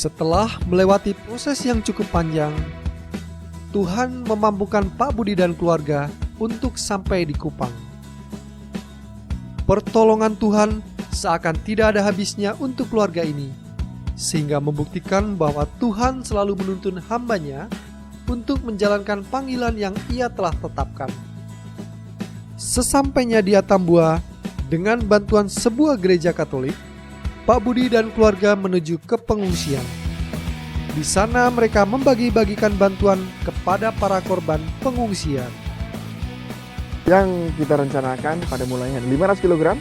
Setelah melewati proses yang cukup panjang, Tuhan memampukan Pak Budi dan keluarga untuk sampai di Kupang. Pertolongan Tuhan seakan tidak ada habisnya untuk keluarga ini, sehingga membuktikan bahwa Tuhan selalu menuntun hamba-Nya untuk menjalankan panggilan yang Ia telah tetapkan. Sesampainya di Atambua, dengan bantuan sebuah gereja Katolik, Pak Budi dan keluarga menuju ke pengungsian. Di sana mereka membagi-bagikan bantuan kepada para korban pengungsian. Yang kita rencanakan pada mulanya 500 kg,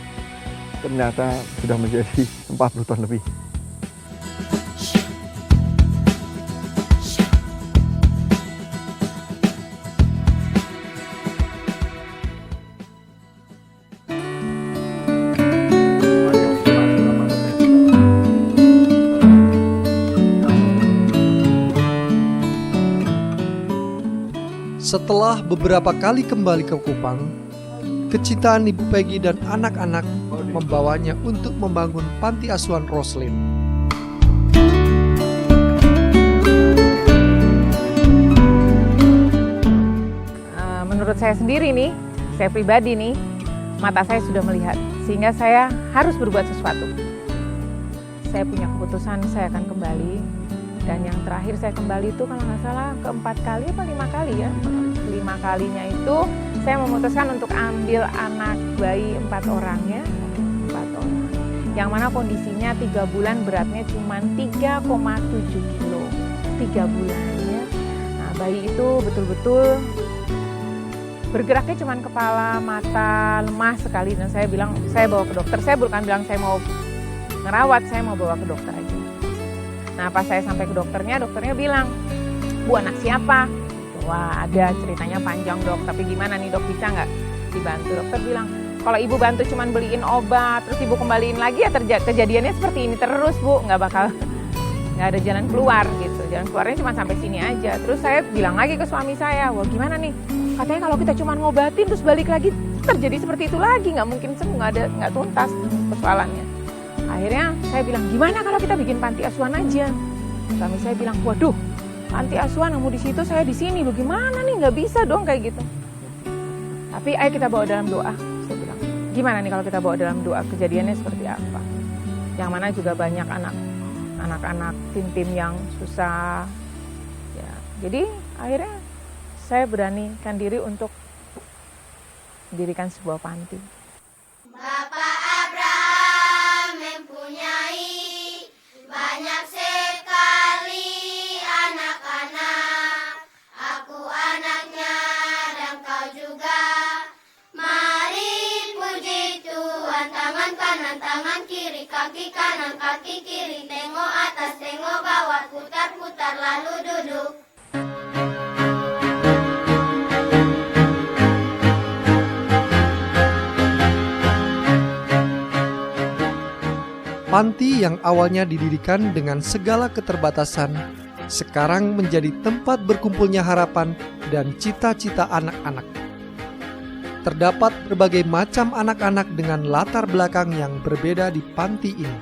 ternyata sudah menjadi 40 ton lebih. Setelah beberapa kali kembali ke Kupang, kecintaan Ibu Peggy dan anak-anak membawanya untuk membangun panti asuhan Roslin. Menurut saya sendiri nih, saya pribadi nih, mata saya sudah melihat, sehingga saya harus berbuat sesuatu. Saya punya keputusan saya akan kembali, dan yang terakhir saya kembali itu kalau nggak salah keempat kali atau 5 kali ya. 5 kalinya itu saya memutuskan untuk ambil anak bayi 4 orang ya. 4 orang. Yang mana kondisinya 3 bulan, beratnya cuma 3,7 kilo. 3 bulan ya. Nah, bayi itu betul-betul bergeraknya cuma kepala, mata, lemah sekali. Dan saya bilang, saya bawa ke dokter. Saya bukan bilang saya mau ngerawat, saya mau bawa ke dokter aja. Nah, pas saya sampai ke dokternya bilang, "Bu, anak siapa?" Wah, ada ceritanya panjang, Dok, tapi gimana nih, Dok, bisa nggak dibantu? Dokter bilang, kalau Ibu bantu cuman beliin obat, terus Ibu kembaliin lagi ya kejadiannya seperti ini terus, Bu, nggak ada jalan keluar gitu. Jalan keluarnya cuma sampai sini aja. Terus saya bilang lagi ke suami saya, wah gimana nih? Katanya kalau kita cuma ngobatin terus balik lagi terjadi seperti itu lagi, nggak mungkin sembuh, nggak tuntas persoalannya. Akhirnya saya bilang, gimana kalau kita bikin panti asuhan aja? Suami saya bilang, waduh, panti asuhan kamu di situ, saya di sini, loh gimana nih, nggak bisa dong kayak gitu. Tapi ayo kita bawa dalam doa, saya bilang. Gimana nih kalau kita bawa dalam doa, kejadiannya seperti apa? Yang mana juga banyak anak-anak tim-tim yang susah. Ya, jadi akhirnya saya beranikan diri untuk mendirikan sebuah panti. Bapak Abraham mempunyai banyak sekali anak-anak. Aku anaknya dan kau juga. Mari puji Tuhan, tangan kanan, tangan kiri, kaki kanan, kaki kiri. Tengok atas, tengok bawah, putar-putar lalu duduk. Panti yang awalnya didirikan dengan segala keterbatasan, sekarang menjadi tempat berkumpulnya harapan dan cita-cita anak-anak. Terdapat berbagai macam anak-anak dengan latar belakang yang berbeda di panti ini.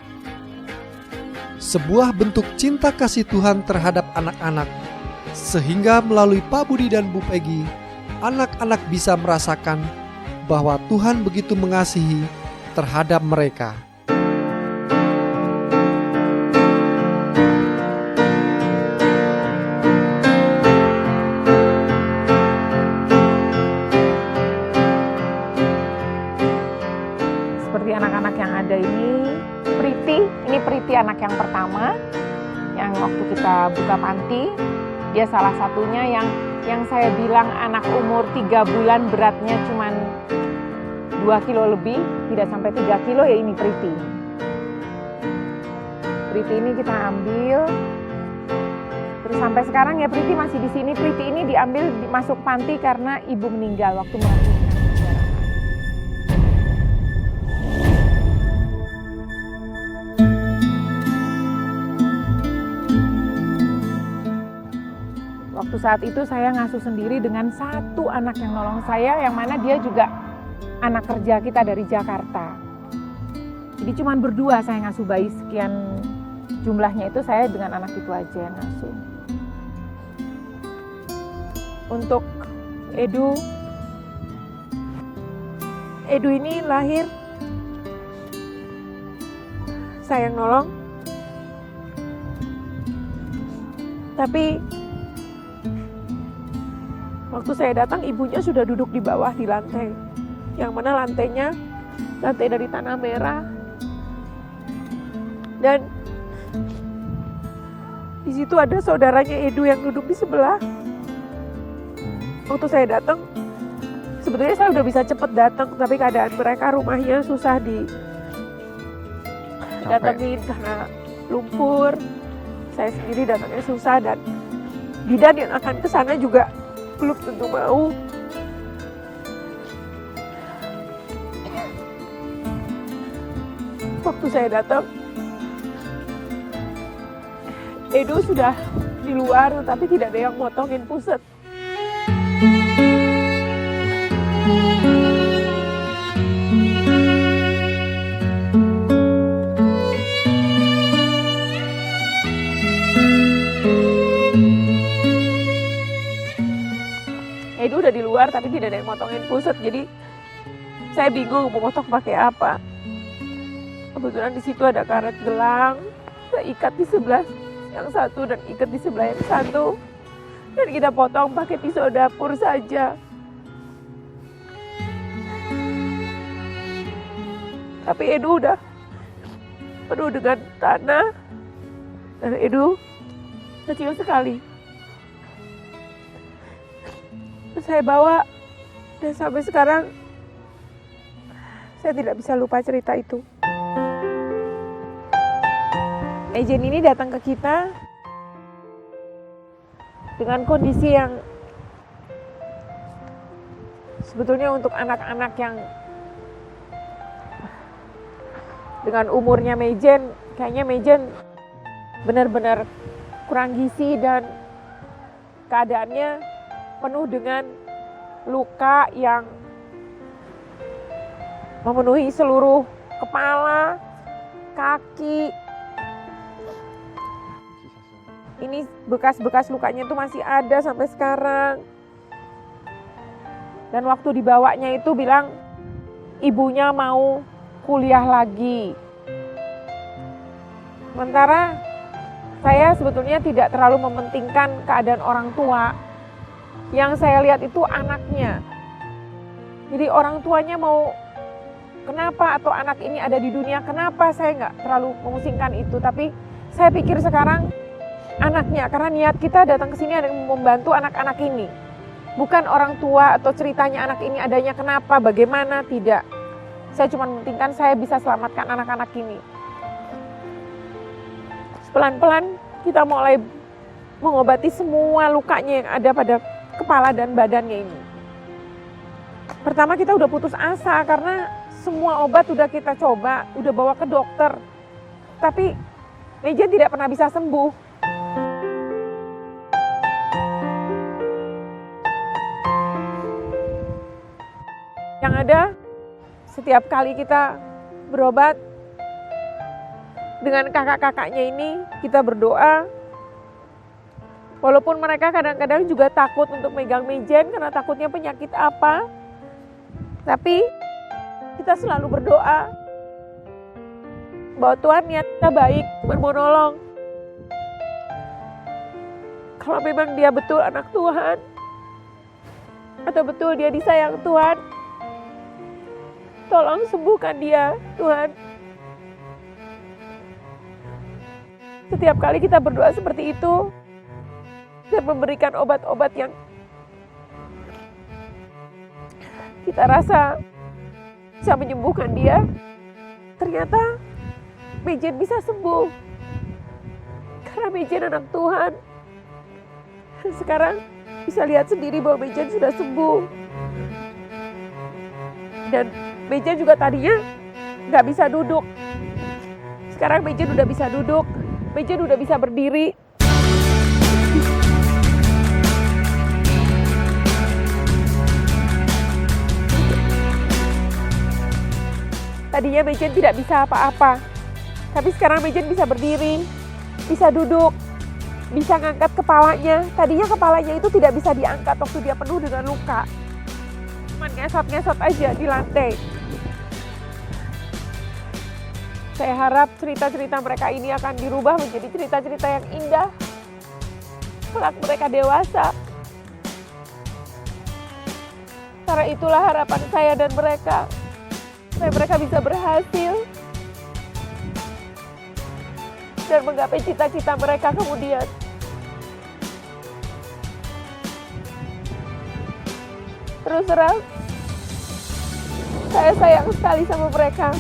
Sebuah bentuk cinta kasih Tuhan terhadap anak-anak, sehingga melalui Pak Budi dan Bu Peggy, anak-anak bisa merasakan bahwa Tuhan begitu mengasihi terhadap mereka. Seperti anak-anak yang ada ini Priti anak yang pertama, yang waktu kita buka panti, dia salah satunya yang saya bilang anak umur 3 bulan beratnya cuman 2 kilo lebih, tidak sampai 3 kilo ya ini Priti. Priti ini kita ambil, terus sampai sekarang ya Priti masih di sini. Priti ini diambil masuk panti karena ibu meninggal waktu melahirkan. Waktu saat itu saya ngasuh sendiri dengan satu anak yang nolong saya, yang mana dia juga anak kerja kita dari Jakarta. Jadi cuma berdua saya ngasuh bayi sekian jumlahnya itu saya dengan anak itu aja yang ngasuh. Untuk Edu ini lahir saya yang nolong, tapi waktu saya datang ibunya sudah duduk di bawah di lantai, yang mana lantainya lantai dari tanah merah, dan di situ ada saudaranya Edu yang duduk di sebelah. Waktu saya datang, sebetulnya saya udah bisa cepet datang, tapi keadaan mereka rumahnya susah datengin karena lumpur. Saya sendiri datangnya susah, dan bidan yang akan ke sana juga belum tentu mau. Waktu saya datang, Edo sudah di luar, tapi tidak ada yang motongin pusat. Edu udah di luar tapi tidak ada yang motongin pusat, jadi saya bingung mau potong pakai apa. Kebetulan di situ ada karet gelang, saya ikat di sebelah yang satu dan ikat di sebelah yang satu, dan kita potong pakai pisau dapur saja. Tapi Edu udah penuh dengan tanah, dan Edu kecil sekali. Saya bawa, dan sampai sekarang saya tidak bisa lupa cerita itu. Mejen ini datang ke kita dengan kondisi yang sebetulnya untuk anak-anak yang dengan umurnya Mejen, kayaknya Mejen benar-benar kurang gizi dan keadaannya penuh dengan luka yang memenuhi seluruh kepala, kaki. Ini bekas-bekas lukanya itu masih ada sampai sekarang. Dan waktu dibawanya itu bilang ibunya mau kuliah lagi. Sementara saya sebetulnya tidak terlalu mementingkan keadaan orang tua. Yang saya lihat itu anaknya. Jadi orang tuanya mau kenapa, atau anak ini ada di dunia kenapa, saya nggak terlalu memusingkan itu. Tapi saya pikir sekarang anaknya, karena niat kita datang ke sini ada membantu anak-anak ini. Bukan orang tua atau ceritanya anak ini adanya kenapa, bagaimana, tidak. Saya cuma mementingkan saya bisa selamatkan anak-anak ini. Pelan-pelan kita mulai mengobati semua lukanya yang ada pada kepala dan badannya ini. Pertama kita udah putus asa karena semua obat udah kita coba, udah bawa ke dokter. Tapi Mejen tidak pernah bisa sembuh. Yang ada, setiap kali kita berobat dengan kakak-kakaknya ini, kita berdoa. Walaupun mereka kadang-kadang juga takut untuk megang Mejen karena takutnya penyakit apa. Tapi kita selalu berdoa bahwa Tuhan niat kita baik, mau nolong. Kalau memang dia betul anak Tuhan, atau betul dia disayang Tuhan, tolong sembuhkan dia, Tuhan. Setiap kali kita berdoa seperti itu, dan memberikan obat-obat yang kita rasa bisa menyembuhkan dia, ternyata Mejen bisa sembuh. Karena Mejen anak Tuhan. Sekarang bisa lihat sendiri bahwa Mejen sudah sembuh. Dan Mejen juga tadinya nggak bisa duduk. Sekarang Mejen udah bisa duduk, Mejen udah bisa berdiri. Tadinya Mejen tidak bisa apa-apa, tapi sekarang Mejen bisa berdiri, bisa duduk, bisa ngangkat kepalanya. Tadinya kepalanya itu tidak bisa diangkat waktu dia penuh dengan luka. Cuman ngesot-ngesot aja di lantai. Saya harap cerita-cerita mereka ini akan dirubah menjadi cerita-cerita yang indah. Kelak mereka dewasa. Karena itulah harapan saya dan mereka. Supaya mereka bisa berhasil. Dan menggapai cita-cita mereka kemudian. Terus terang, saya sayang sekali sama mereka.